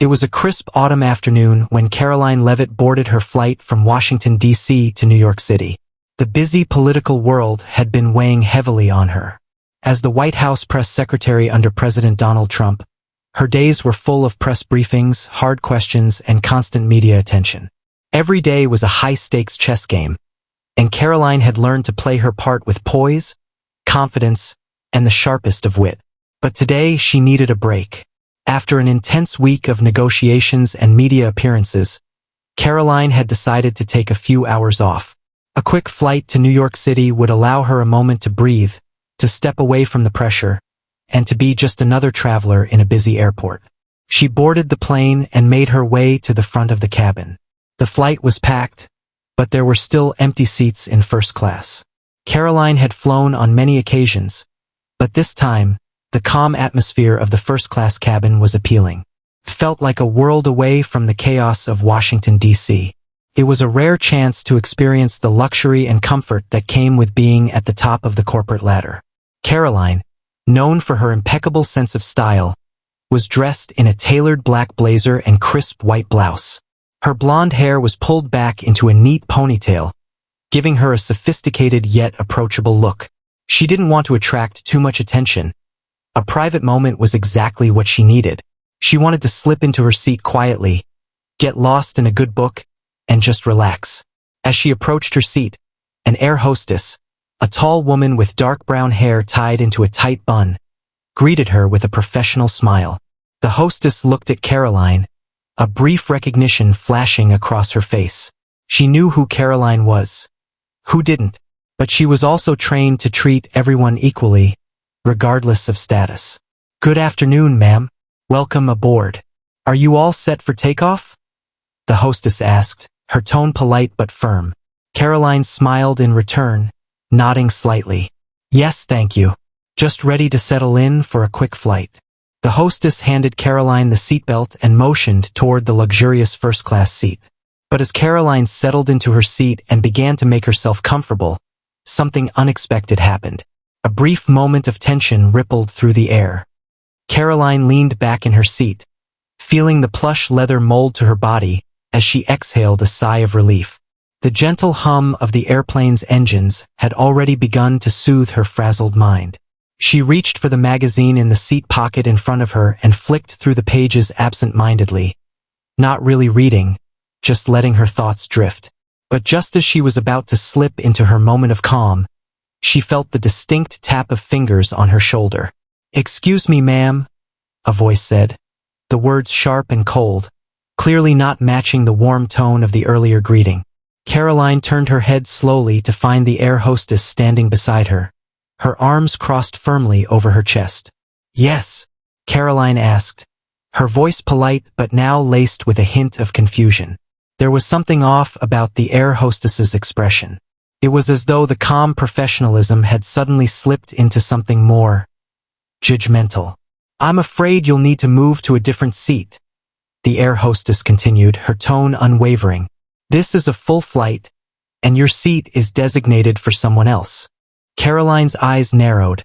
It was a crisp autumn afternoon when Karoline Leavitt boarded her flight from Washington, D.C. to New York City. The busy political world had been weighing heavily on her. As the White House press secretary under President Donald Trump, her days were full of press briefings, hard questions, and constant media attention. Every day was a high-stakes chess game, and Karoline had learned to play her part with poise, confidence, and the sharpest of wit. But today she needed a break. After an intense week of negotiations and media appearances, Karoline had decided to take a few hours off. A quick flight to New York City would allow her a moment to breathe, to step away from the pressure, and to be just another traveler in a busy airport. She boarded the plane and made her way to the front of the cabin. The flight was packed, but there were still empty seats in first class. Karoline had flown on many occasions, but this time, the calm atmosphere of the first-class cabin was appealing. It felt like a world away from the chaos of Washington, D.C. It was a rare chance to experience the luxury and comfort that came with being at the top of the corporate ladder. Karoline, known for her impeccable sense of style, was dressed in a tailored black blazer and crisp white blouse. Her blonde hair was pulled back into a neat ponytail, giving her a sophisticated yet approachable look. She didn't want to attract too much attention. A private moment was exactly what she needed. She wanted to slip into her seat quietly, get lost in a good book, and just relax. As she approached her seat, an air hostess, a tall woman with dark brown hair tied into a tight bun, greeted her with a professional smile. The hostess looked at Karoline, a brief recognition flashing across her face. She knew who Karoline was. Who didn't? But she was also trained to treat everyone equally, regardless of status. "Good afternoon, ma'am. Welcome aboard. Are you all set for takeoff?" the hostess asked, her tone polite but firm. Karoline smiled in return, nodding slightly. "Yes, thank you. Just ready to settle in for a quick flight." The hostess handed Karoline the seatbelt and motioned toward the luxurious first-class seat. But as Karoline settled into her seat and began to make herself comfortable, something unexpected happened. A brief moment of tension rippled through the air. Karoline leaned back in her seat, feeling the plush leather mold to her body as she exhaled a sigh of relief. The gentle hum of the airplane's engines had already begun to soothe her frazzled mind. She reached for the magazine in the seat pocket in front of her and flicked through the pages absent-mindedly, not really reading, just letting her thoughts drift. But just as she was about to slip into her moment of calm, she felt the distinct tap of fingers on her shoulder. "Excuse me, ma'am," a voice said, the words sharp and cold, clearly not matching the warm tone of the earlier greeting. Karoline turned her head slowly to find the air hostess standing beside her, her arms crossed firmly over her chest. "Yes?" Karoline asked, her voice polite but now laced with a hint of confusion. There was something off about the air hostess's expression. It was as though the calm professionalism had suddenly slipped into something more judgmental. "I'm afraid you'll need to move to a different seat," the air hostess continued, her tone unwavering. "This is a full flight, and your seat is designated for someone else." Karoline's eyes narrowed,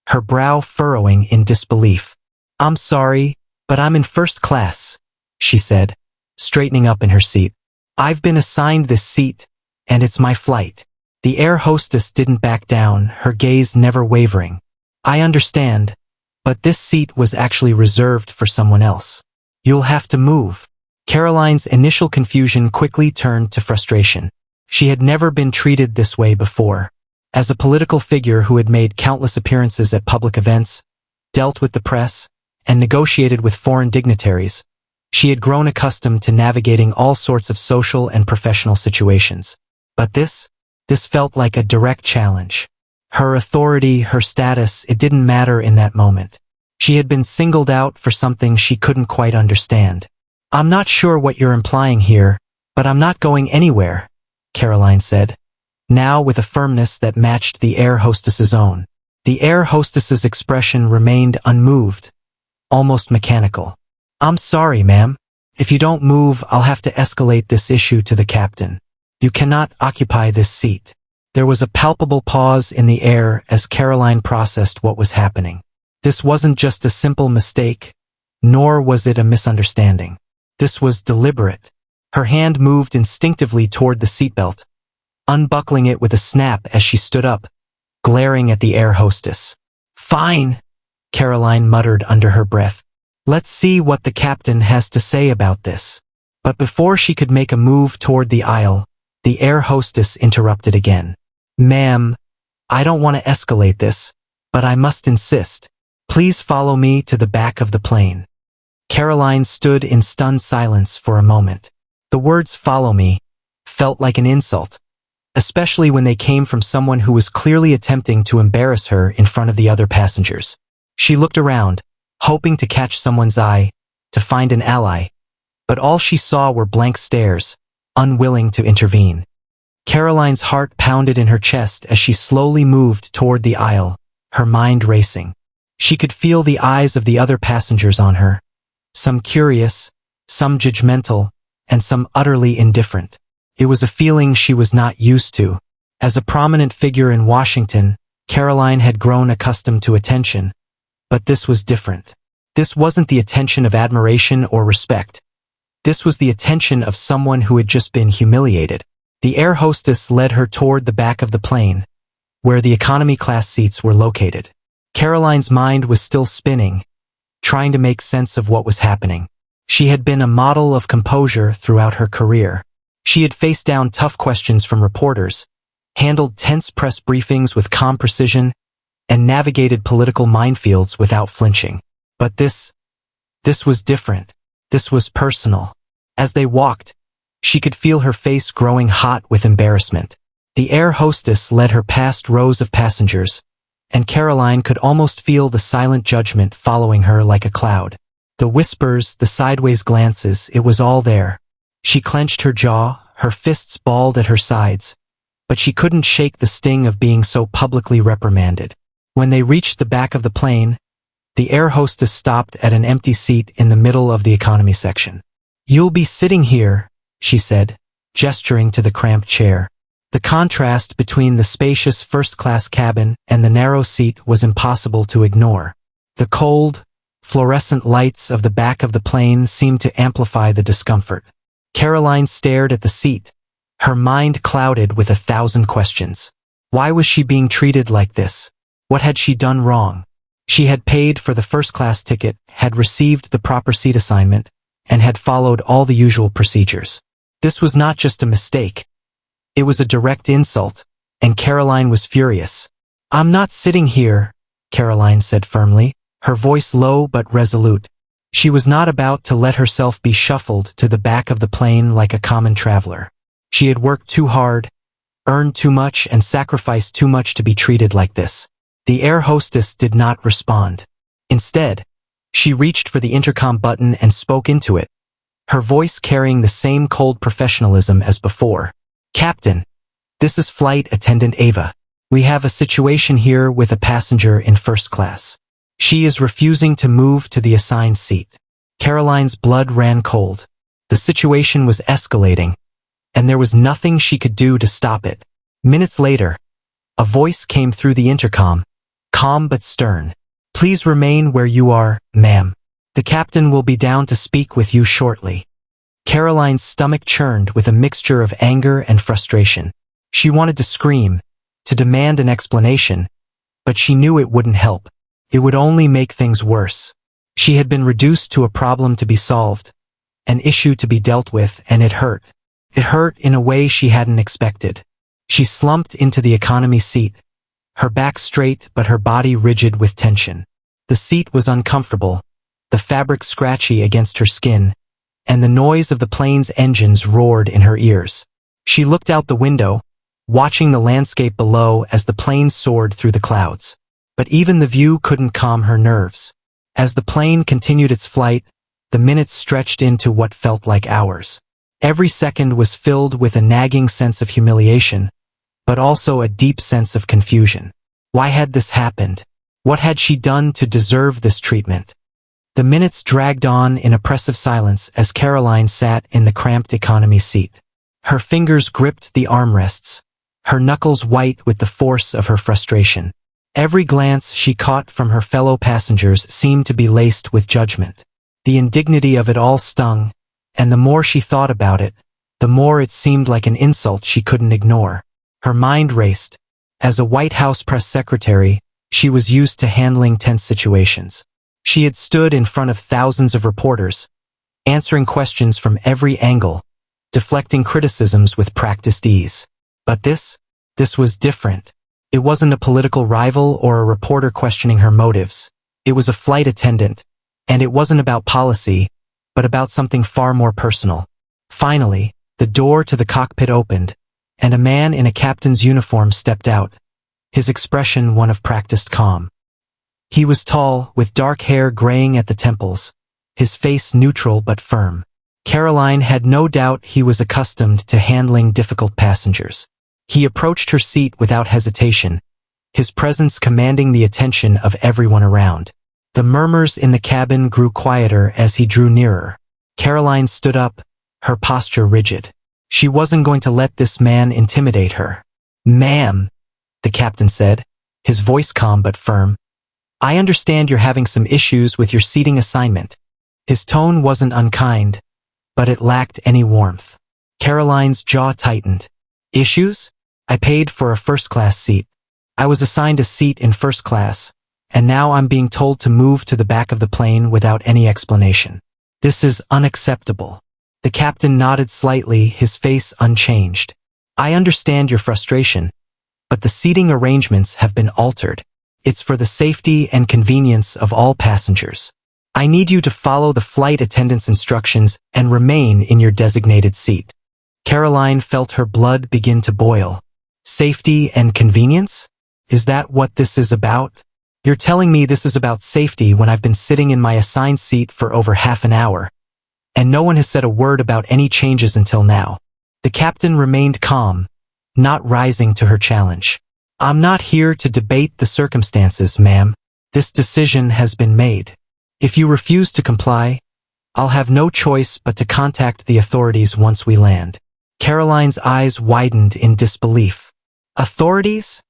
her brow furrowing in disbelief. "I'm sorry, but I'm in first class," she said, straightening up in her seat. "I've been assigned this seat, and it's my flight." The air hostess didn't back down, her gaze never wavering. "I understand, but this seat was actually reserved for someone else. You'll have to move." Karoline's initial confusion quickly turned to frustration. She had never been treated this way before. As a political figure who had made countless appearances at public events, dealt with the press, and negotiated with foreign dignitaries, she had grown accustomed to navigating all sorts of social and professional situations. But this felt like a direct challenge. Her authority, her status, it didn't matter in that moment. She had been singled out for something she couldn't quite understand. "I'm not sure what you're implying here, but I'm not going anywhere," Karoline said, now with a firmness that matched the air hostess's own. The air hostess's expression remained unmoved, almost mechanical. "I'm sorry, ma'am. If you don't move, I'll have to escalate this issue to the captain. You cannot occupy this seat." There was a palpable pause in the air as Karoline processed what was happening. This wasn't just a simple mistake, nor was it a misunderstanding. This was deliberate. Her hand moved instinctively toward the seatbelt, unbuckling it with a snap as she stood up, glaring at the air hostess. "Fine," Karoline muttered under her breath. "Let's see what the captain has to say about this." But before she could make a move toward the aisle, the air hostess interrupted again. "Ma'am, I don't want to escalate this, but I must insist. Please follow me to the back of the plane." Karoline stood in stunned silence for a moment. The words "follow me" felt like an insult, especially when they came from someone who was clearly attempting to embarrass her in front of the other passengers. She looked around, hoping to catch someone's eye, to find an ally, but all she saw were blank stares, unwilling to intervene. Karoline's heart pounded in her chest as she slowly moved toward the aisle, her mind racing. She could feel the eyes of the other passengers on her, some curious, some judgmental, and some utterly indifferent. It was a feeling she was not used to. As a prominent figure in Washington, Karoline had grown accustomed to attention, but this was different. This wasn't the attention of admiration or respect. This was the attention of someone who had just been humiliated. The air hostess led her toward the back of the plane, where the economy class seats were located. Karoline's mind was still spinning, trying to make sense of what was happening. She had been a model of composure throughout her career. She had faced down tough questions from reporters, handled tense press briefings with calm precision, and navigated political minefields without flinching. But this was different. This was personal. As they walked, she could feel her face growing hot with embarrassment. The air hostess led her past rows of passengers, and Karoline could almost feel the silent judgment following her like a cloud. The whispers, the sideways glances, it was all there. She clenched her jaw, her fists balled at her sides, but she couldn't shake the sting of being so publicly reprimanded. When they reached the back of the plane, the air hostess stopped at an empty seat in the middle of the economy section. "You'll be sitting here," she said, gesturing to the cramped chair. The contrast between the spacious first-class cabin and the narrow seat was impossible to ignore. The cold, fluorescent lights of the back of the plane seemed to amplify the discomfort. Karoline stared at the seat, her mind clouded with 1,000 questions. Why was she being treated like this? What had she done wrong? She had paid for the first-class ticket, had received the proper seat assignment, and had followed all the usual procedures. This was not just a mistake. It was a direct insult, and Karoline was furious. "I'm not sitting here," Karoline said firmly, her voice low but resolute. She was not about to let herself be shuffled to the back of the plane like a common traveler. She had worked too hard, earned too much, and sacrificed too much to be treated like this. The air hostess did not respond. Instead, she reached for the intercom button and spoke into it, her voice carrying the same cold professionalism as before. "Captain, this is Flight Attendant Ava. We have a situation here with a passenger in first class. She is refusing to move to the assigned seat." Karoline's blood ran cold. The situation was escalating, and there was nothing she could do to stop it. Minutes later, a voice came through the intercom, calm but stern. "Please remain where you are, ma'am. The captain will be down to speak with you shortly." Karoline's stomach churned with a mixture of anger and frustration. She wanted to scream, to demand an explanation, but she knew it wouldn't help. It would only make things worse. She had been reduced to a problem to be solved, an issue to be dealt with, and it hurt. It hurt in a way she hadn't expected. She slumped into the economy seat, her back straight but her body rigid with tension. The seat was uncomfortable, the fabric scratchy against her skin, and the noise of the plane's engines roared in her ears. She looked out the window, watching the landscape below as the plane soared through the clouds. But even the view couldn't calm her nerves. As the plane continued its flight, the minutes stretched into what felt like hours. Every second was filled with a nagging sense of humiliation, but also a deep sense of confusion. Why had this happened? What had she done to deserve this treatment? The minutes dragged on in oppressive silence as Karoline sat in the cramped economy seat. Her fingers gripped the armrests, her knuckles white with the force of her frustration. Every glance she caught from her fellow passengers seemed to be laced with judgment. The indignity of it all stung, and the more she thought about it, the more it seemed like an insult she couldn't ignore. Her mind raced. As a White House press secretary, she was used to handling tense situations. She had stood in front of thousands of reporters, answering questions from every angle, deflecting criticisms with practiced ease. But this was different. It wasn't a political rival or a reporter questioning her motives. It was a flight attendant, and it wasn't about policy, but about something far more personal. Finally, the door to the cockpit opened, and a man in a captain's uniform stepped out, his expression one of practiced calm. He was tall, with dark hair graying at the temples, his face neutral but firm. Karoline had no doubt he was accustomed to handling difficult passengers. He approached her seat without hesitation, his presence commanding the attention of everyone around. The murmurs in the cabin grew quieter as he drew nearer. Karoline stood up, her posture rigid. She wasn't going to let this man intimidate her. "Ma'am," the captain said, his voice calm but firm, "I understand you're having some issues with your seating assignment." His tone wasn't unkind, but it lacked any warmth. Karoline's jaw tightened. "Issues? I paid for a first-class seat. I was assigned a seat in first class, and now I'm being told to move to the back of the plane without any explanation. This is unacceptable." The captain nodded slightly, his face unchanged. "I understand your frustration, but the seating arrangements have been altered. It's for the safety and convenience of all passengers. I need you to follow the flight attendant's instructions and remain in your designated seat." Karoline felt her blood begin to boil. Safety and convenience? Is that what this is about? You're telling me this is about safety when I've been sitting in my assigned seat for over half an hour, and no one has said a word about any changes until now. The captain remained calm, not rising to her challenge. "I'm not here to debate the circumstances, ma'am. This decision has been made. If you refuse to comply, I'll have no choice but to contact the authorities once we land." Karoline's eyes widened in disbelief. "Authorities?"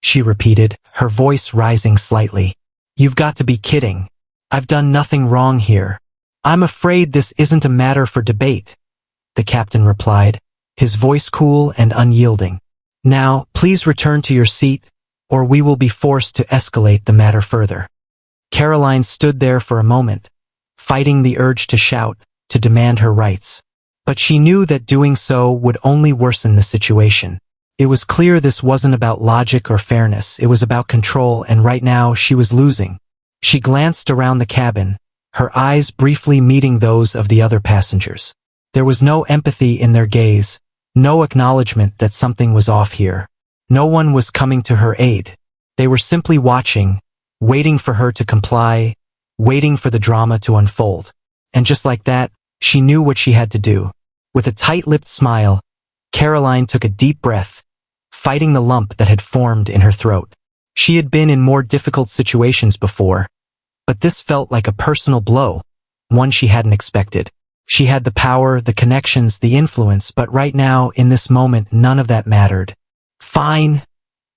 she repeated, her voice rising slightly. "You've got to be kidding. I've done nothing wrong here." "I'm afraid this isn't a matter for debate," the captain replied, his voice cool and unyielding. "Now, please return to your seat, or we will be forced to escalate the matter further." Karoline stood there for a moment, fighting the urge to shout, to demand her rights. But she knew that doing so would only worsen the situation. It was clear this wasn't about logic or fairness, it was about control, and right now she was losing. She glanced around the cabin, her eyes briefly meeting those of the other passengers. There was no empathy in their gaze, no acknowledgement that something was off here. No one was coming to her aid. They were simply watching, waiting for her to comply, waiting for the drama to unfold. And just like that, she knew what she had to do. With a tight-lipped smile, Karoline took a deep breath, fighting the lump that had formed in her throat. She had been in more difficult situations before, but this felt like a personal blow, one she hadn't expected. She had the power, the connections, the influence, but right now, in this moment, none of that mattered. "Fine,"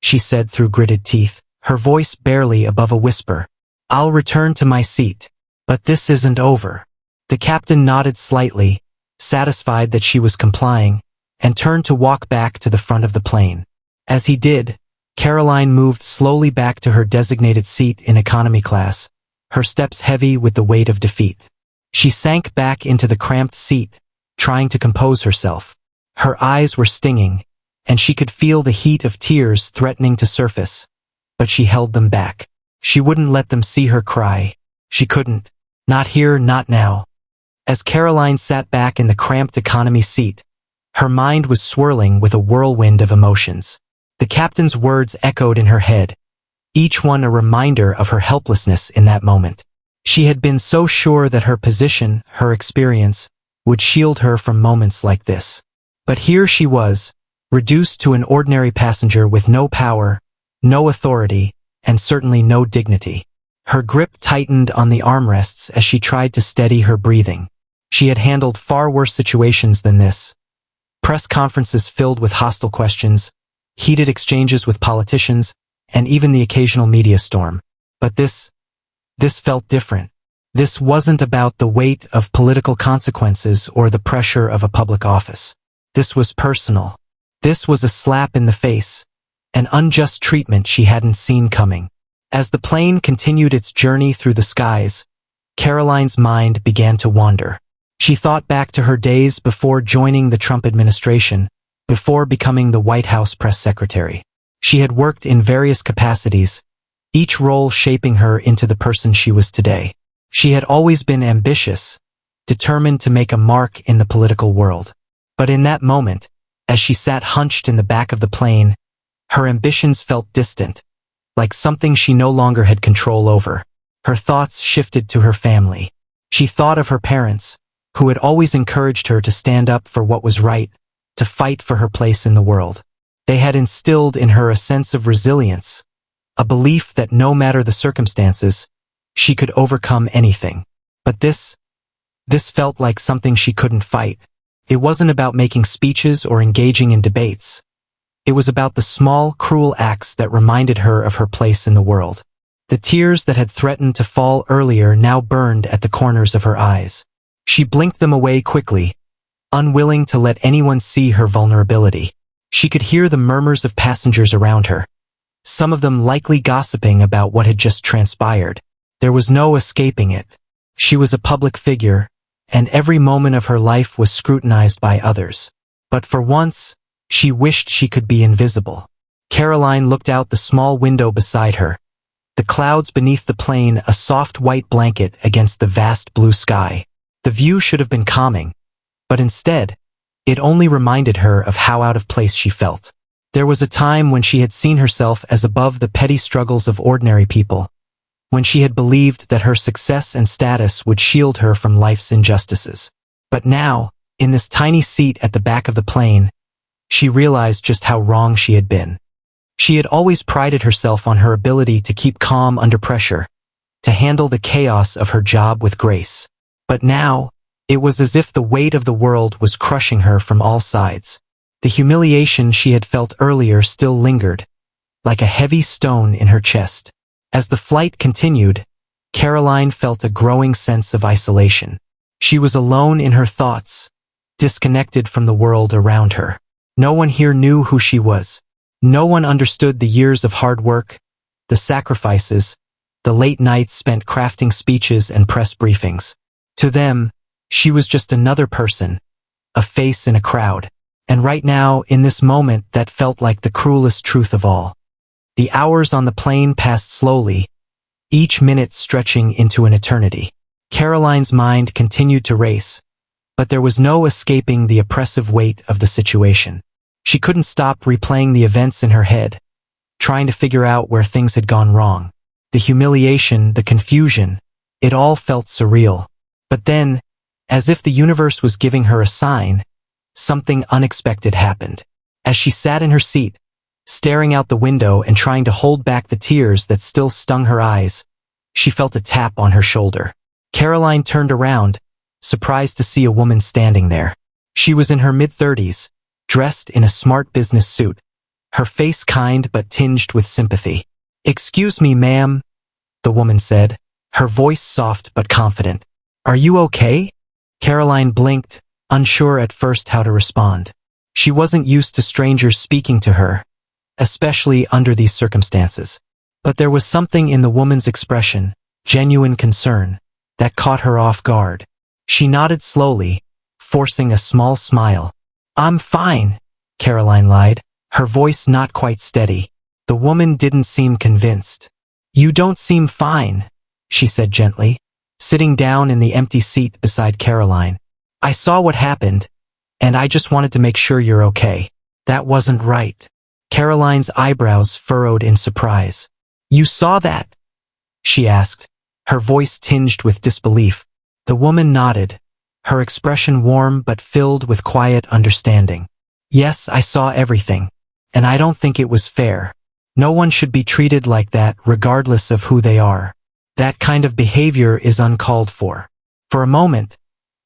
she said through gritted teeth, her voice barely above a whisper. "I'll return to my seat. But this isn't over." The captain nodded slightly, satisfied that she was complying, and turned to walk back to the front of the plane. As he did, Karoline moved slowly back to her designated seat in economy class, her steps heavy with the weight of defeat. She sank back into the cramped seat, trying to compose herself. Her eyes were stinging, and she could feel the heat of tears threatening to surface, but she held them back. She wouldn't let them see her cry. She couldn't. Not here, not now. As Karoline sat back in the cramped economy seat, her mind was swirling with a whirlwind of emotions. The captain's words echoed in her head, each one a reminder of her helplessness in that moment. She had been so sure that her position, her experience, would shield her from moments like this. But here she was, reduced to an ordinary passenger with no power, no authority, and certainly no dignity. Her grip tightened on the armrests as she tried to steady her breathing. She had handled far worse situations than this. Press conferences filled with hostile questions, heated exchanges with politicians, and even the occasional media storm. But this felt different. This wasn't about the weight of political consequences or the pressure of a public office. This was personal. This was a slap in the face, an unjust treatment she hadn't seen coming. As the plane continued its journey through the skies, Karoline's mind began to wander. She thought back to her days before joining the Trump administration, before becoming the White House press secretary. She had worked in various capacities, each role shaping her into the person she was today. She had always been ambitious, determined to make a mark in the political world. But in that moment, as she sat hunched in the back of the plane, her ambitions felt distant, like something she no longer had control over. Her thoughts shifted to her family. She thought of her parents, who had always encouraged her to stand up for what was right, to fight for her place in the world. They had instilled in her a sense of resilience, a belief that no matter the circumstances, she could overcome anything. But this felt like something she couldn't fight. It wasn't about making speeches or engaging in debates. It was about the small, cruel acts that reminded her of her place in the world. The tears that had threatened to fall earlier now burned at the corners of her eyes. She blinked them away quickly, unwilling to let anyone see her vulnerability. She could hear the murmurs of passengers around her, some of them likely gossiping about what had just transpired. There was no escaping it. She was a public figure, and every moment of her life was scrutinized by others. But for once, she wished she could be invisible. Karoline looked out the small window beside her, the clouds beneath the plane a soft white blanket against the vast blue sky. The view should have been calming, but instead, it only reminded her of how out of place she felt. There was a time when she had seen herself as above the petty struggles of ordinary people, when she had believed that her success and status would shield her from life's injustices. But now, in this tiny seat at the back of the plane, she realized just how wrong she had been. She had always prided herself on her ability to keep calm under pressure, to handle the chaos of her job with grace. But now, it was as if the weight of the world was crushing her from all sides. The humiliation she had felt earlier still lingered, like a heavy stone in her chest. As the flight continued, Karoline felt a growing sense of isolation. She was alone in her thoughts, disconnected from the world around her. No one here knew who she was. No one understood the years of hard work, the sacrifices, the late nights spent crafting speeches and press briefings. To them, she was just another person, a face in a crowd. And right now, in this moment, that felt like the cruelest truth of all. The hours on the plane passed slowly, each minute stretching into an eternity. Karoline's mind continued to race, but there was no escaping the oppressive weight of the situation. She couldn't stop replaying the events in her head, trying to figure out where things had gone wrong. The humiliation, the confusion, it all felt surreal. But then, as if the universe was giving her a sign, something unexpected happened. As she sat in her seat, staring out the window and trying to hold back the tears that still stung her eyes, she felt a tap on her shoulder. Karoline turned around, surprised to see a woman standing there. She was in her mid-30s, dressed in a smart business suit, her face kind but tinged with sympathy. "Excuse me, ma'am," the woman said, her voice soft but confident. "Are you okay?" Karoline blinked, unsure at first how to respond. She wasn't used to strangers speaking to her, especially under these circumstances. But there was something in the woman's expression, genuine concern, that caught her off guard. She nodded slowly, forcing a small smile. "I'm fine," Karoline lied, her voice not quite steady. The woman didn't seem convinced. "You don't seem fine," she said gently, sitting down in the empty seat beside Karoline. "I saw what happened, and I just wanted to make sure you're okay." "That wasn't right." Karoline's eyebrows furrowed in surprise. "You saw that?" she asked, her voice tinged with disbelief. The woman nodded, her expression warm but filled with quiet understanding. "Yes, I saw everything, and I don't think it was fair. No one should be treated like that regardless of who they are. That kind of behavior is uncalled for." For a moment,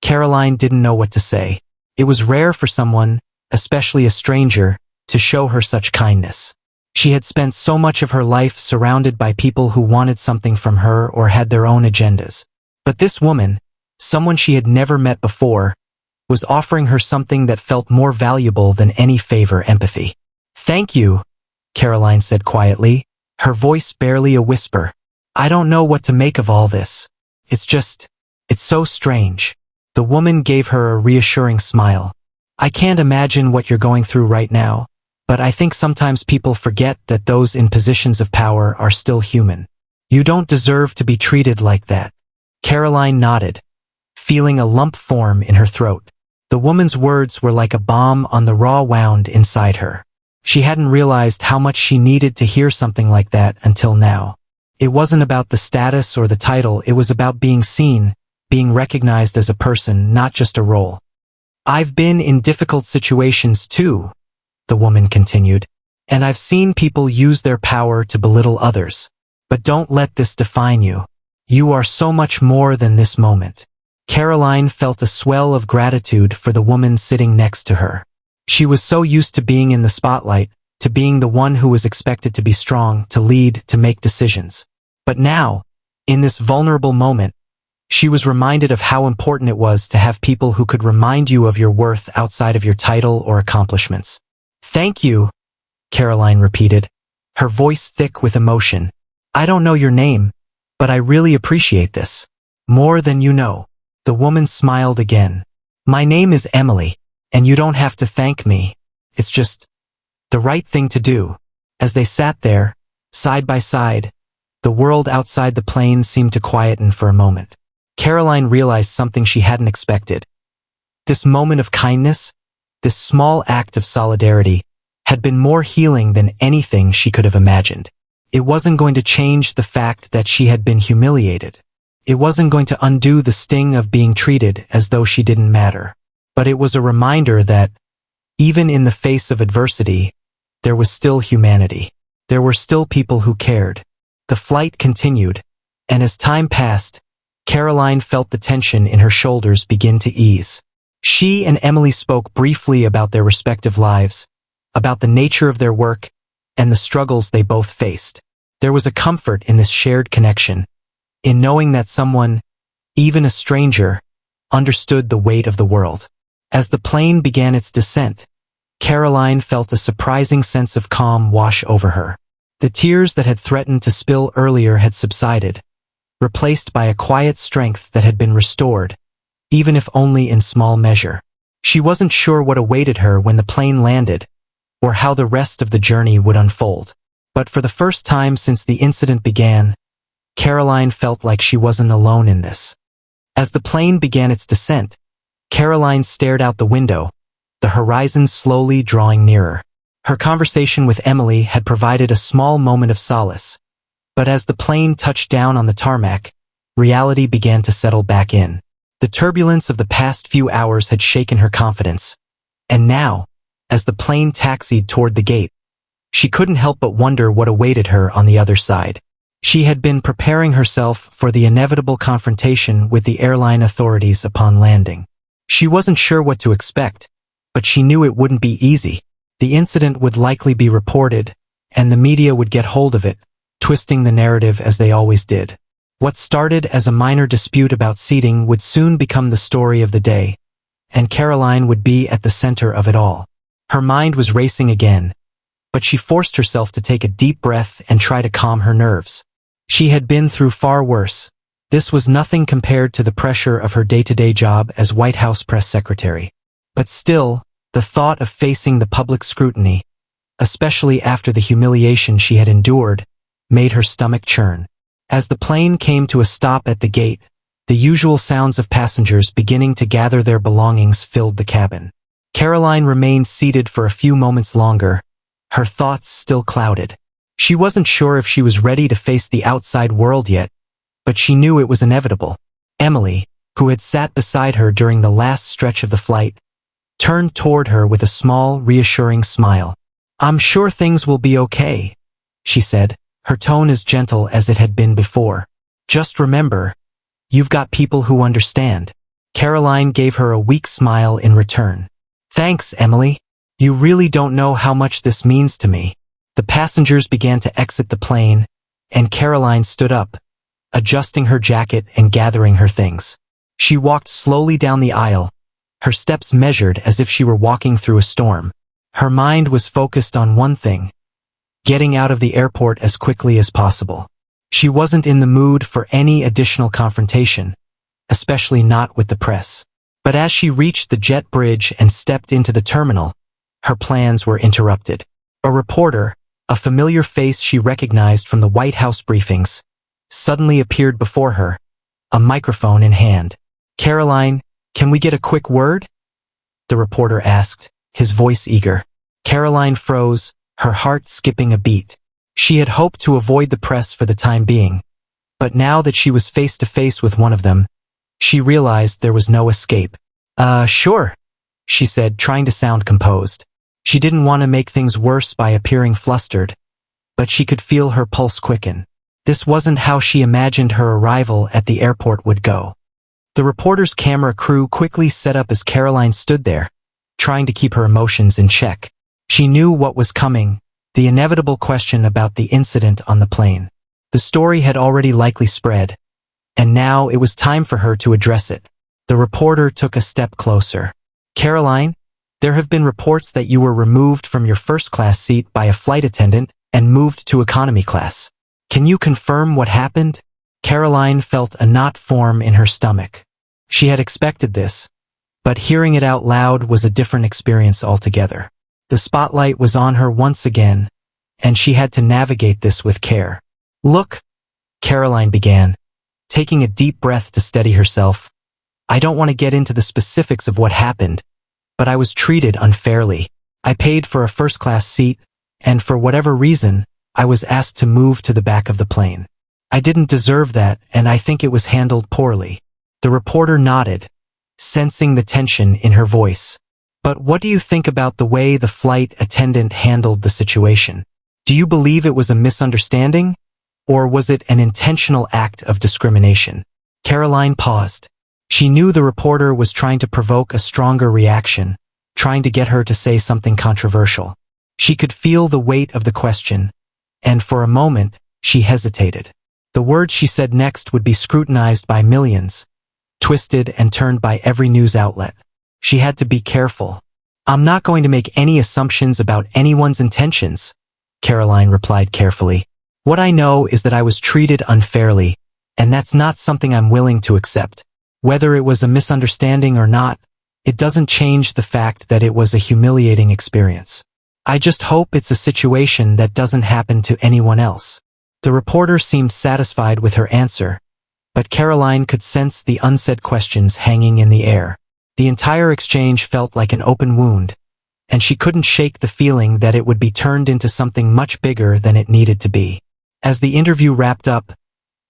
Karoline didn't know what to say. It was rare for someone, especially a stranger, to show her such kindness. She had spent so much of her life surrounded by people who wanted something from her or had their own agendas. But this woman, someone she had never met before, was offering her something that felt more valuable than any favor, empathy. "Thank you," Karoline said quietly, her voice barely a whisper. "I don't know what to make of all this. It's so strange." The woman gave her a reassuring smile. "I can't imagine what you're going through right now, but I think sometimes people forget that those in positions of power are still human. You don't deserve to be treated like that." Karoline nodded, feeling a lump form in her throat. The woman's words were like a bomb on the raw wound inside her. She hadn't realized how much she needed to hear something like that until now. It wasn't about the status or the title, it was about being seen, being recognized as a person, not just a role. "I've been in difficult situations too," the woman continued, "and I've seen people use their power to belittle others. But don't let this define you. You are so much more than this moment." Karoline felt a swell of gratitude for the woman sitting next to her. She was so used to being in the spotlight, to being the one who was expected to be strong, to lead, to make decisions. But now, in this vulnerable moment, she was reminded of how important it was to have people who could remind you of your worth outside of your title or accomplishments. "Thank you," Karoline repeated, her voice thick with emotion. "I don't know your name, but I really appreciate this. More than you know." The woman smiled again. "My name is Emily, and you don't have to thank me. It's just the right thing to do." As they sat there, side by side, the world outside the plane seemed to quieten for a moment. Karoline realized something she hadn't expected. This moment of kindness, this small act of solidarity, had been more healing than anything she could have imagined. It wasn't going to change the fact that she had been humiliated. It wasn't going to undo the sting of being treated as though she didn't matter. But it was a reminder that, even in the face of adversity, there was still humanity. There were still people who cared. The flight continued, and as time passed, Karoline felt the tension in her shoulders begin to ease. She and Emily spoke briefly about their respective lives, about the nature of their work, and the struggles they both faced. There was a comfort in this shared connection, in knowing that someone, even a stranger, understood the weight of the world. As the plane began its descent, Karoline felt a surprising sense of calm wash over her. The tears that had threatened to spill earlier had subsided, replaced by a quiet strength that had been restored, even if only in small measure. She wasn't sure what awaited her when the plane landed, or how the rest of the journey would unfold. But for the first time since the incident began, Karoline felt like she wasn't alone in this. As the plane began its descent, Karoline stared out the window, the horizon slowly drawing nearer. Her conversation with Emily had provided a small moment of solace, but as the plane touched down on the tarmac, reality began to settle back in. The turbulence of the past few hours had shaken her confidence, and now, as the plane taxied toward the gate, she couldn't help but wonder what awaited her on the other side. She had been preparing herself for the inevitable confrontation with the airline authorities upon landing. She wasn't sure what to expect, but she knew it wouldn't be easy. The incident would likely be reported, and the media would get hold of it, twisting the narrative as they always did. What started as a minor dispute about seating would soon become the story of the day, and Karoline would be at the center of it all. Her mind was racing again, but she forced herself to take a deep breath and try to calm her nerves. She had been through far worse. This was nothing compared to the pressure of her day-to-day job as White House press secretary. But still, the thought of facing the public scrutiny, especially after the humiliation she had endured, made her stomach churn. As the plane came to a stop at the gate, the usual sounds of passengers beginning to gather their belongings filled the cabin. Karoline remained seated for a few moments longer, her thoughts still clouded. She wasn't sure if she was ready to face the outside world yet, but she knew it was inevitable. Emily, who had sat beside her during the last stretch of the flight, turned toward her with a small, reassuring smile. "I'm sure things will be okay," she said, her tone as gentle as it had been before. "Just remember, you've got people who understand." Karoline gave her a weak smile in return. "Thanks, Emily. You really don't know how much this means to me." The passengers began to exit the plane, and Karoline stood up, adjusting her jacket and gathering her things. She walked slowly down the aisle, her steps measured as if she were walking through a storm. Her mind was focused on one thing: getting out of the airport as quickly as possible. She wasn't in the mood for any additional confrontation, especially not with the press. But as she reached the jet bridge and stepped into the terminal, her plans were interrupted. A reporter, a familiar face she recognized from the White House briefings, suddenly appeared before her, a microphone in hand. "Karoline, can we get a quick word?" the reporter asked, his voice eager. Karoline froze, her heart skipping a beat. She had hoped to avoid the press for the time being, but now that she was face to face with one of them, she realized there was no escape. Sure," she said, trying to sound composed. She didn't want to make things worse by appearing flustered, but she could feel her pulse quicken. This wasn't how she imagined her arrival at the airport would go. The reporter's camera crew quickly set up as Karoline stood there, trying to keep her emotions in check. She knew what was coming, the inevitable question about the incident on the plane. The story had already likely spread, and now it was time for her to address it. The reporter took a step closer. "Karoline, there have been reports that you were removed from your first-class seat by a flight attendant and moved to economy class. Can you confirm what happened?" Karoline felt a knot form in her stomach. She had expected this, but hearing it out loud was a different experience altogether. The spotlight was on her once again, and she had to navigate this with care. "Look," Karoline began, taking a deep breath to steady herself. "I don't want to get into the specifics of what happened, but I was treated unfairly. I paid for a first-class seat, and for whatever reason, I was asked to move to the back of the plane. I didn't deserve that, and I think it was handled poorly." The reporter nodded, sensing the tension in her voice. "But what do you think about the way the flight attendant handled the situation? Do you believe it was a misunderstanding, or was it an intentional act of discrimination?" Karoline paused. She knew the reporter was trying to provoke a stronger reaction, trying to get her to say something controversial. She could feel the weight of the question, and for a moment, she hesitated. The words she said next would be scrutinized by millions, twisted and turned by every news outlet. She had to be careful. "I'm not going to make any assumptions about anyone's intentions," Karoline replied carefully. "What I know is that I was treated unfairly, and that's not something I'm willing to accept. Whether it was a misunderstanding or not, it doesn't change the fact that it was a humiliating experience. I just hope it's a situation that doesn't happen to anyone else." The reporter seemed satisfied with her answer, but Karoline could sense the unsaid questions hanging in the air. The entire exchange felt like an open wound, and she couldn't shake the feeling that it would be turned into something much bigger than it needed to be. As the interview wrapped up,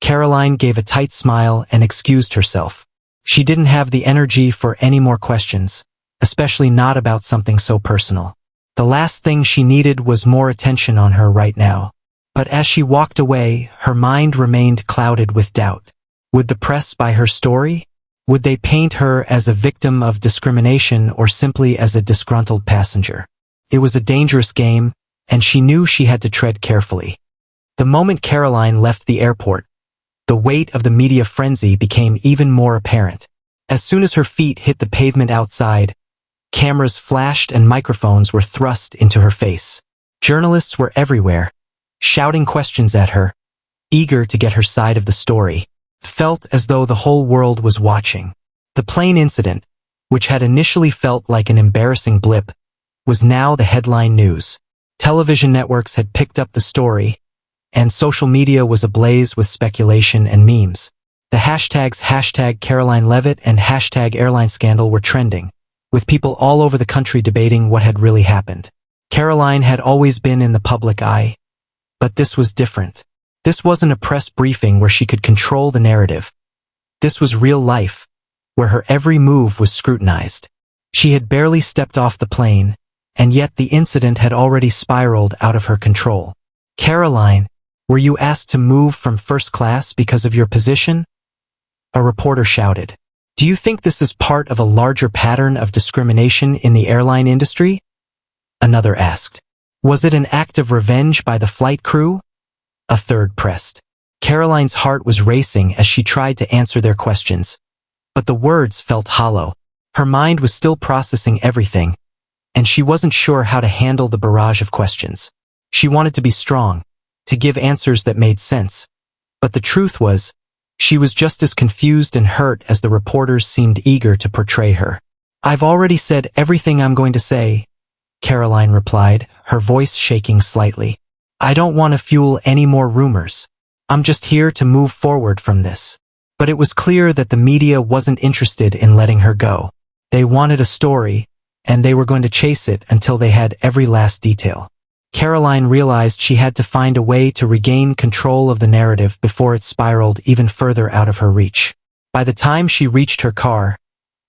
Karoline gave a tight smile and excused herself. She didn't have the energy for any more questions, especially not about something so personal. The last thing she needed was more attention on her right now. But as she walked away, her mind remained clouded with doubt. Would the press buy her story? Would they paint her as a victim of discrimination or simply as a disgruntled passenger? It was a dangerous game, and she knew she had to tread carefully. The moment Karoline left the airport, the weight of the media frenzy became even more apparent. As soon as her feet hit the pavement outside, cameras flashed and microphones were thrust into her face. Journalists were everywhere, shouting questions at her, eager to get her side of the story. Felt as though the whole world was watching. The plane incident, which had initially felt like an embarrassing blip, was now the headline news. Television networks had picked up the story, and social media was ablaze with speculation and memes. The hashtags #Karoline Leavitt and #airline scandal were trending, with people all over the country debating what had really happened. Karoline had always been in the public eye, but this was different. This wasn't a press briefing where she could control the narrative. This was real life, where her every move was scrutinized. She had barely stepped off the plane, and yet the incident had already spiraled out of her control. "Karoline, were you asked to move from first class because of your position?" a reporter shouted. "Do you think this is part of a larger pattern of discrimination in the airline industry?" another asked. "Was it an act of revenge by the flight crew?" a third pressed. Caroline's heart was racing as she tried to answer their questions, but the words felt hollow. Her mind was still processing everything, and she wasn't sure how to handle the barrage of questions. She wanted to be strong, to give answers that made sense, but the truth was, she was just as confused and hurt as the reporters seemed eager to portray her. "I've already said everything I'm going to say," Karoline replied, her voice shaking slightly. "I don't want to fuel any more rumors. I'm just here to move forward from this." But it was clear that the media wasn't interested in letting her go. They wanted a story, and they were going to chase it until they had every last detail. Karoline realized she had to find a way to regain control of the narrative before it spiraled even further out of her reach. By the time she reached her car,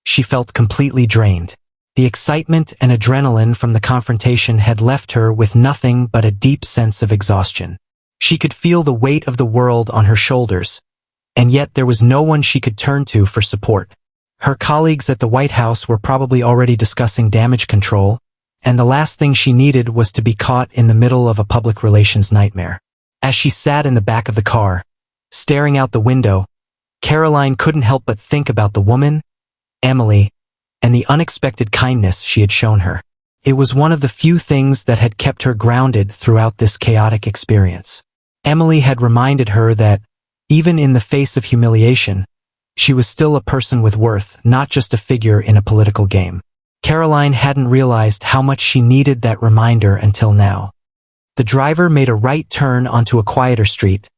she felt completely drained. The excitement and adrenaline from the confrontation had left her with nothing but a deep sense of exhaustion. She could feel the weight of the world on her shoulders, and yet there was no one she could turn to for support. Her colleagues at the White House were probably already discussing damage control, and the last thing she needed was to be caught in the middle of a public relations nightmare. As she sat in the back of the car, staring out the window, Karoline couldn't help but think about the woman, Emily, and the unexpected kindness she had shown her. It was one of the few things that had kept her grounded throughout this chaotic experience. Emily had reminded her that, even in the face of humiliation, she was still a person with worth, not just a figure in a political game. Karoline hadn't realized how much she needed that reminder until now. The driver made a right turn onto a quieter street,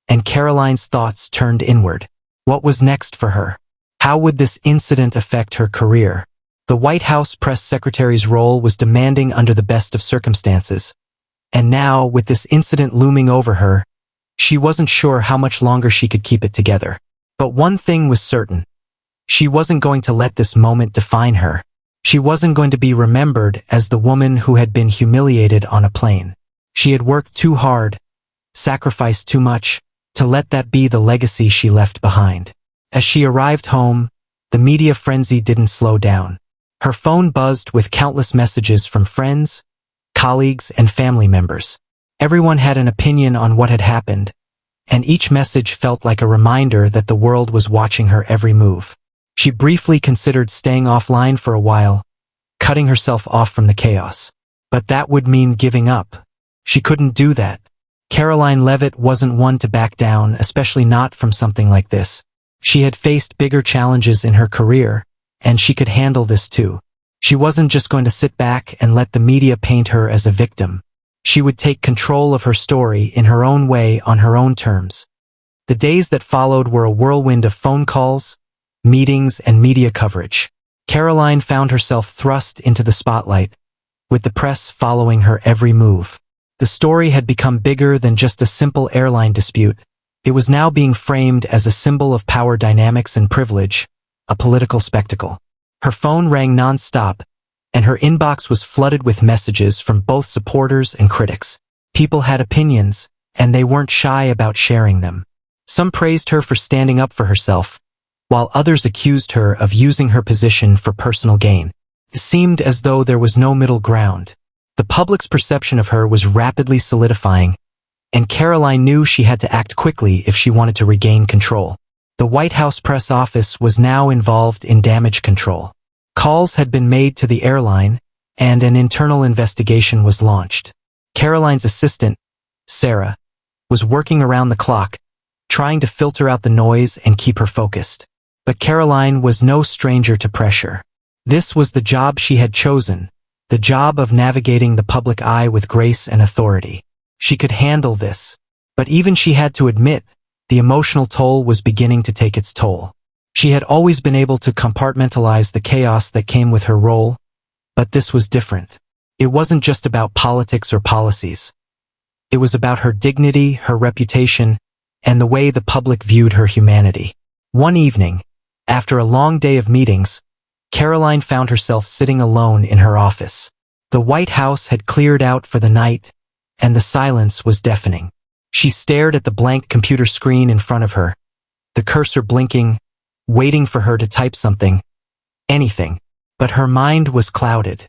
and Karoline's thoughts turned inward. What was next for her? How would this incident affect her career? The White House press secretary's role was demanding under the best of circumstances, and now, with this incident looming over her, she wasn't sure how much longer she could keep it together. But one thing was certain. She wasn't going to let this moment define her. She wasn't going to be remembered as the woman who had been humiliated on a plane. She had worked too hard, sacrificed too much, to let that be the legacy she left behind. As she arrived home, the media frenzy didn't slow down. Her phone buzzed with countless messages from friends, colleagues, and family members. Everyone had an opinion on what had happened, and each message felt like a reminder that the world was watching her every move. She briefly considered staying offline for a while, cutting herself off from the chaos. But that would mean giving up. She couldn't do that. Karoline Leavitt wasn't one to back down, especially not from something like this. She had faced bigger challenges in her career, and she could handle this too. She wasn't just going to sit back and let the media paint her as a victim. She would take control of her story in her own way on her own terms. The days that followed were a whirlwind of phone calls, meetings, and media coverage. Karoline found herself thrust into the spotlight, with the press following her every move. The story had become bigger than just a simple airline dispute. It was now being framed as a symbol of power dynamics and privilege, a political spectacle. Her phone rang non-stop, and her inbox was flooded with messages from both supporters and critics. People had opinions, and they weren't shy about sharing them. Some praised her for standing up for herself, while others accused her of using her position for personal gain. It seemed as though there was no middle ground. The public's perception of her was rapidly solidifying, and Karoline knew she had to act quickly if she wanted to regain control. The White House press office was now involved in damage control. Calls had been made to the airline, and an internal investigation was launched. Karoline's assistant, Sarah, was working around the clock, trying to filter out the noise and keep her focused. But Karoline was no stranger to pressure. This was the job she had chosen, the job of navigating the public eye with grace and authority. She could handle this, but even she had to admit, the emotional toll was beginning to take its toll. She had always been able to compartmentalize the chaos that came with her role, but this was different. It wasn't just about politics or policies. It was about her dignity, her reputation, and the way the public viewed her humanity. One evening, after a long day of meetings, Karoline found herself sitting alone in her office. The White House had cleared out for the night, and the silence was deafening. She stared at the blank computer screen in front of her, the cursor blinking, waiting for her to type something, anything. But her mind was clouded.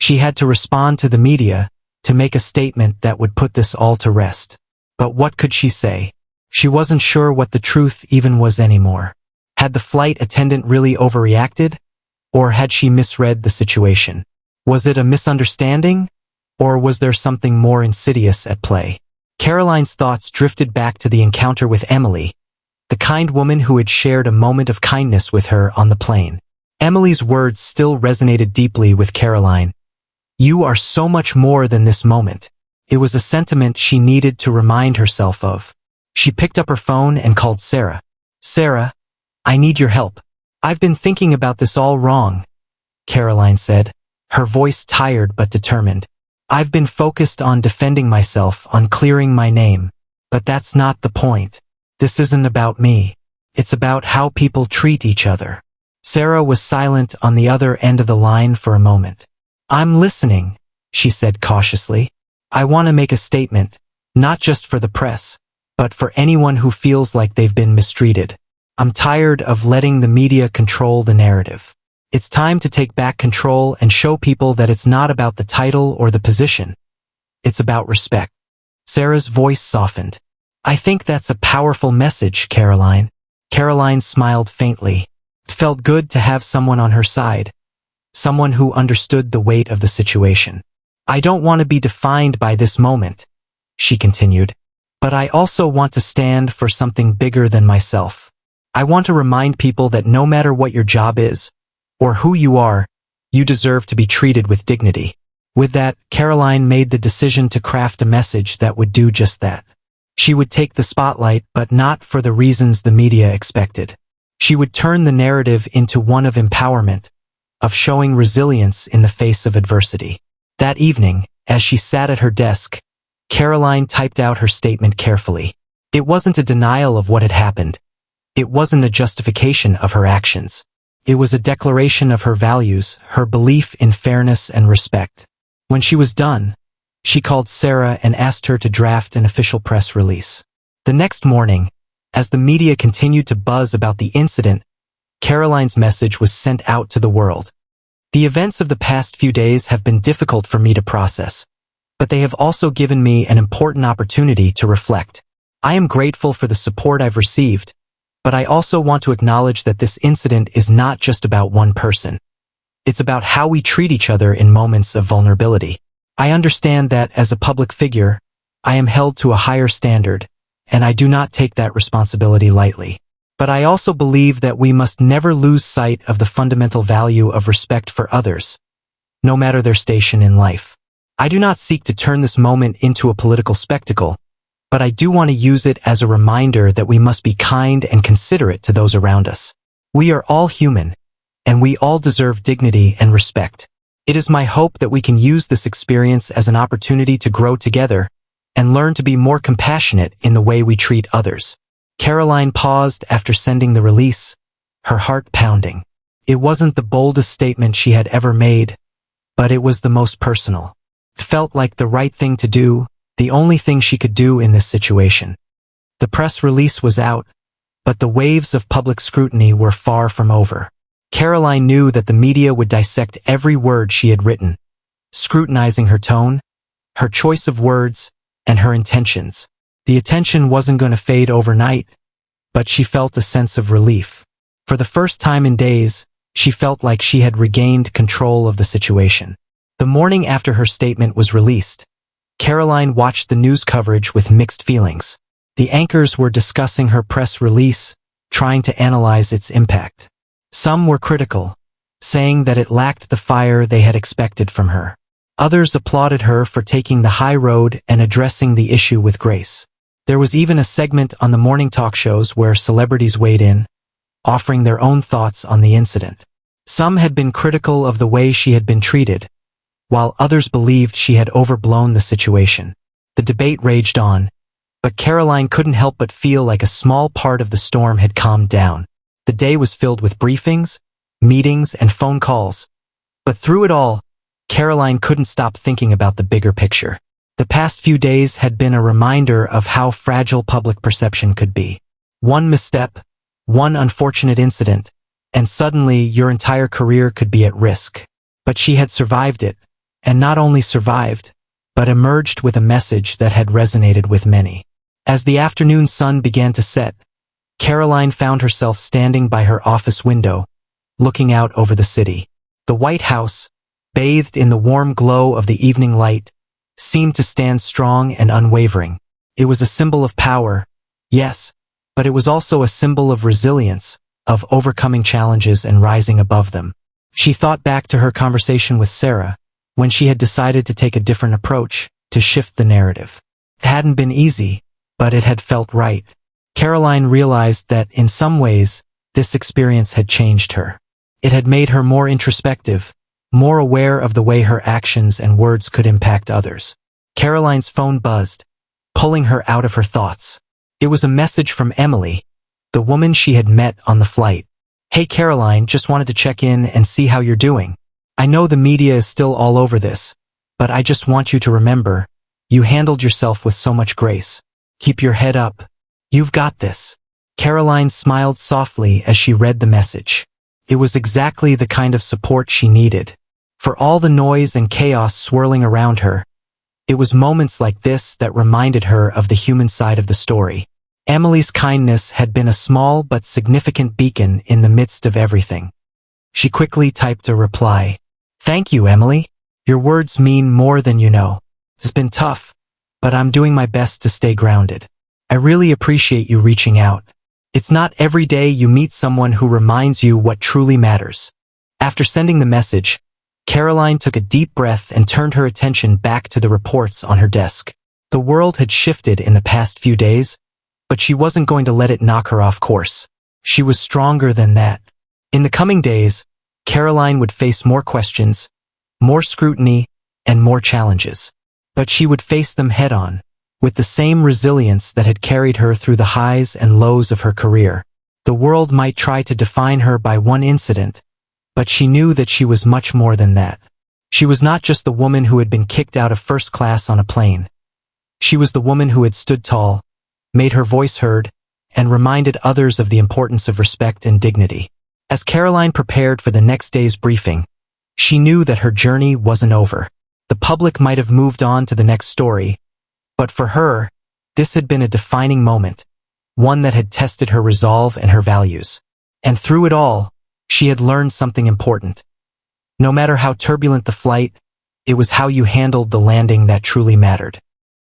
She had to respond to the media, to make a statement that would put this all to rest. But what could she say? She wasn't sure what the truth even was anymore. Had the flight attendant really overreacted? Or had she misread the situation? Was it a misunderstanding? Or was there something more insidious at play? Karoline's thoughts drifted back to the encounter with Emily, the kind woman who had shared a moment of kindness with her on the plane. Emily's words still resonated deeply with Karoline. "You are so much more than this moment." It was a sentiment she needed to remind herself of. She picked up her phone and called Sarah. "Sarah, I need your help. I've been thinking about this all wrong," Karoline said, her voice tired but determined. "I've been focused on defending myself, on clearing my name. But that's not the point. This isn't about me. It's about how people treat each other." Sarah was silent on the other end of the line for a moment. "I'm listening," she said cautiously. "I want to make a statement, not just for the press, but for anyone who feels like they've been mistreated. I'm tired of letting the media control the narrative. It's time to take back control and show people that it's not about the title or the position. It's about respect." Sarah's voice softened. "I think that's a powerful message, Karoline." Karoline smiled faintly. It felt good to have someone on her side, someone who understood the weight of the situation. "I don't want to be defined by this moment," she continued, "but I also want to stand for something bigger than myself. I want to remind people that no matter what your job is, or who you are, you deserve to be treated with dignity." With that, Karoline made the decision to craft a message that would do just that. She would take the spotlight, but not for the reasons the media expected. She would turn the narrative into one of empowerment, of showing resilience in the face of adversity. That evening, as she sat at her desk, Karoline typed out her statement carefully. It wasn't a denial of what had happened. It wasn't a justification of her actions. It was a declaration of her values, her belief in fairness and respect. When she was done, she called Sarah and asked her to draft an official press release. The next morning, as the media continued to buzz about the incident, Karoline's message was sent out to the world. "The events of the past few days have been difficult for me to process, but they have also given me an important opportunity to reflect. I am grateful for the support I've received, but I also want to acknowledge that this incident is not just about one person. It's about how we treat each other in moments of vulnerability. I understand that as a public figure, I am held to a higher standard, and I do not take that responsibility lightly. But I also believe that we must never lose sight of the fundamental value of respect for others, no matter their station in life. I do not seek to turn this moment into a political spectacle, but I do want to use it as a reminder that we must be kind and considerate to those around us. We are all human, and we all deserve dignity and respect. It is my hope that we can use this experience as an opportunity to grow together and learn to be more compassionate in the way we treat others." Karoline paused after sending the release, her heart pounding. It wasn't the boldest statement she had ever made, but it was the most personal. It felt like the right thing to do, the only thing she could do in this situation. The press release was out, but the waves of public scrutiny were far from over. Karoline knew that the media would dissect every word she had written, scrutinizing her tone, her choice of words, and her intentions. The attention wasn't going to fade overnight, but she felt a sense of relief. For the first time in days, she felt like she had regained control of the situation. The morning after her statement was released, Karoline watched the news coverage with mixed feelings. The anchors were discussing her press release, trying to analyze its impact. Some were critical, saying that it lacked the fire they had expected from her. Others applauded her for taking the high road and addressing the issue with grace. There was even a segment on the morning talk shows where celebrities weighed in, offering their own thoughts on the incident. Some had been critical of the way she had been treated, while others believed she had overblown the situation. The debate raged on, but Karoline couldn't help but feel like a small part of the storm had calmed down. The day was filled with briefings, meetings, and phone calls. But through it all, Karoline couldn't stop thinking about the bigger picture. The past few days had been a reminder of how fragile public perception could be. One misstep, one unfortunate incident, and suddenly your entire career could be at risk. But she had survived it, and not only survived, but emerged with a message that had resonated with many. As the afternoon sun began to set, Karoline found herself standing by her office window, looking out over the city. The White House, bathed in the warm glow of the evening light, seemed to stand strong and unwavering. It was a symbol of power, yes, but it was also a symbol of resilience, of overcoming challenges and rising above them. She thought back to her conversation with Sarah, when she had decided to take a different approach, to shift the narrative. It hadn't been easy, but it had felt right. Karoline realized that, in some ways, this experience had changed her. It had made her more introspective, more aware of the way her actions and words could impact others. Karoline's phone buzzed, pulling her out of her thoughts. It was a message from Emily, the woman she had met on the flight. "Hey Karoline, just wanted to check in and see how you're doing. I know the media is still all over this, but I just want you to remember, you handled yourself with so much grace. Keep your head up. You've got this." Karoline smiled softly as she read the message. It was exactly the kind of support she needed. For all the noise and chaos swirling around her, it was moments like this that reminded her of the human side of the story. Emily's kindness had been a small but significant beacon in the midst of everything. She quickly typed a reply. "Thank you, Emily. Your words mean more than you know. It's been tough, but I'm doing my best to stay grounded. I really appreciate you reaching out. It's not every day you meet someone who reminds you what truly matters." After sending the message, Karoline took a deep breath and turned her attention back to the reports on her desk. The world had shifted in the past few days, but she wasn't going to let it knock her off course. She was stronger than that. In the coming days, Karoline would face more questions, more scrutiny, and more challenges. But she would face them head-on, with the same resilience that had carried her through the highs and lows of her career. The world might try to define her by one incident, but she knew that she was much more than that. She was not just the woman who had been kicked out of first class on a plane. She was the woman who had stood tall, made her voice heard, and reminded others of the importance of respect and dignity. As Karoline prepared for the next day's briefing, she knew that her journey wasn't over. The public might have moved on to the next story, but for her, this had been a defining moment, one that had tested her resolve and her values. And through it all, she had learned something important. No matter how turbulent the flight, it was how you handled the landing that truly mattered.